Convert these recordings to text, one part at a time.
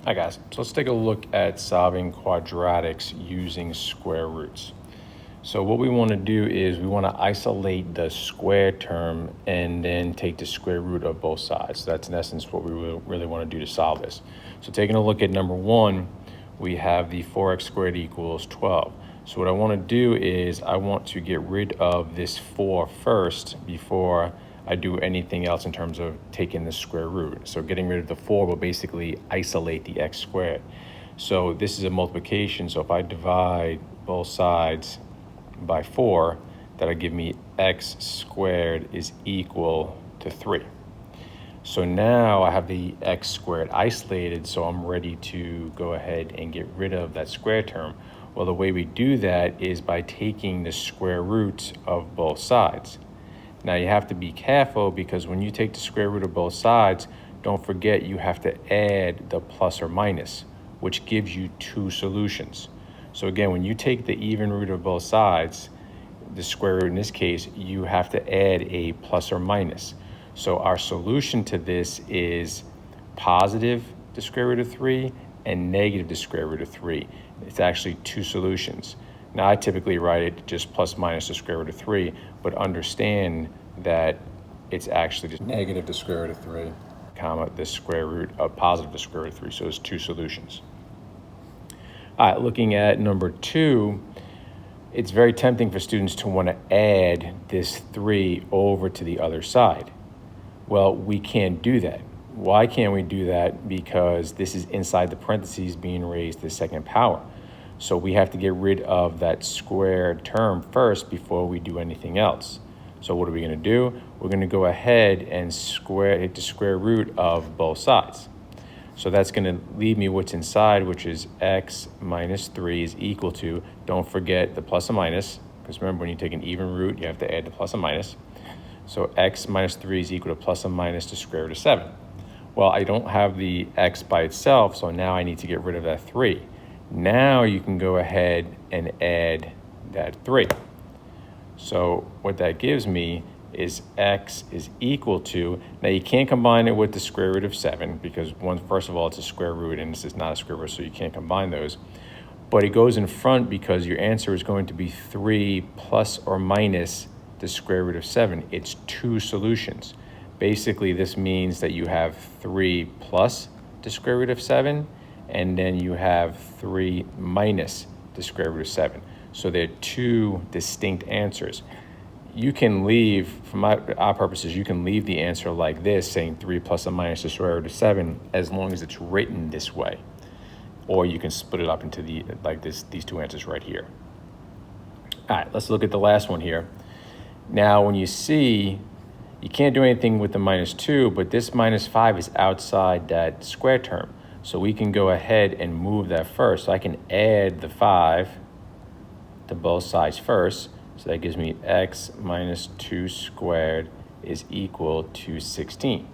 Hi guys, so let's take a look at solving quadratics using square roots. So what we want to do is we want to isolate the square term and then take the square root of both sides. So that's in essence what we really want to do to solve this. So taking a look at number one, we have the 4x squared equals 12. So what I want to do is I want to get rid of this 4 first before I do anything else in terms of taking the square root. So getting rid of the 4 will basically isolate the x squared. So this is a multiplication. So if I divide both sides by 4, that'll give me x squared is equal to 3. So now I have the x squared isolated, so I'm ready to go ahead and get rid of that square term. Well, the way we do that is by taking the square root of both sides. Now you have to be careful because when you take the square root of both sides, don't forget you have to add the plus or minus, which gives you two solutions. So again, when you take the even root of both sides, the square root in this case, you have to add a plus or minus. So our solution to this is positive the square root of 3 and negative the square root of 3. It's actually two solutions. Now I typically write it just plus minus the square root of 3, but understand that it's actually just negative the square root of 3, comma, the square root of positive the square root of 3. So it's two solutions. All right, looking at number 2, it's very tempting for students to want to add this 3 over to the other side. Well, we can't do that. Why can't we do that? Because this is inside the parentheses being raised to the second power. So we have to get rid of that squared term first before we do anything else. So what are we going to do? We're going to go ahead and hit the square root of both sides. So that's going to leave me what's inside, which is x minus 3 is equal to, don't forget the plus and minus, because remember when you take an even root, you have to add the plus and minus. So x minus 3 is equal to plus and minus the square root of 7. Well, I don't have the x by itself, so now I need to get rid of that 3. Now you can go ahead and add that 3. So what that gives me is x is equal to, now you can't combine it with the square root of 7 because first of all, it's a square root and this is not a square root, so you can't combine those. But it goes in front because your answer is going to be 3 plus or minus the square root of 7. It's two solutions. Basically, this means that you have 3 plus the square root of 7, and then you have 3 minus the square root of 7. So they're two distinct answers. You can leave, for our purposes, you can leave the answer like this, saying 3 plus or minus the square root of 7, as long as it's written this way. Or you can split it up into these two answers right here. All right, let's look at the last one here. Now, when you see, you can't do anything with the minus 2, but this minus 5 is outside that square term. So we can go ahead and move that first. So I can add the 5 to both sides first. So that gives me x minus 2 squared is equal to 16.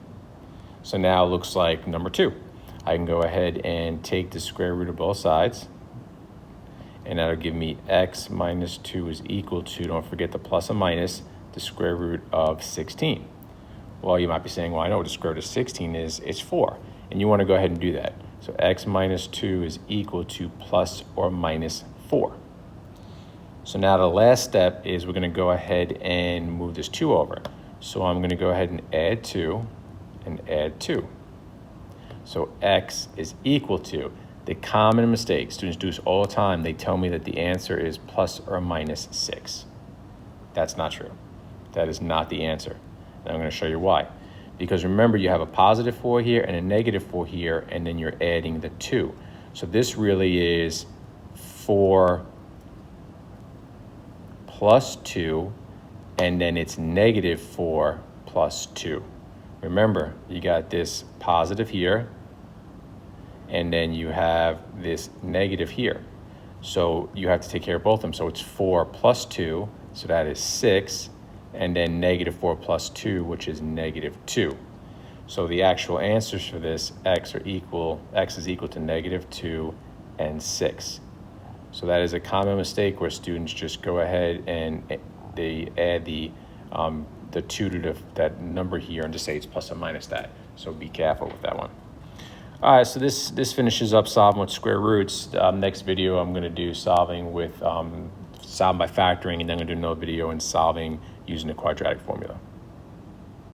So now it looks like number 2. I can go ahead and take the square root of both sides. And that'll give me x minus 2 is equal to, don't forget the plus and minus, the square root of 16. Well, you might be saying, well, I know what the square root of 16 is. It's 4. And you want to go ahead and do that. So x minus 2 is equal to plus or minus 4. So now the last step is we're going to go ahead and move this 2 over. So I'm going to go ahead and add 2 and add 2. So x is equal to, the common mistake, students do this all the time, they tell me that the answer is plus or minus 6. That's not true. That is not the answer. And I'm going to show you why. Because remember, you have a positive 4 here and a negative 4 here, and then you're adding the 2. So this really is 4 plus 2, and then it's negative 4 plus 2. Remember, you got this positive here, and then you have this negative here. So you have to take care of both of them. So it's 4 plus 2, so that is 6, and then negative 4 plus 2, which is negative 2. So the actual answers for this, x is equal to negative 2 and 6. So that is a common mistake where students just go ahead and they add the 2 to that number here and just say it's plus or minus that. So be careful with that one. All right, so this finishes up solving with square roots. Next video, I'm going to do solving with solving by factoring, and then I'm going to do another video in solving using the quadratic formula.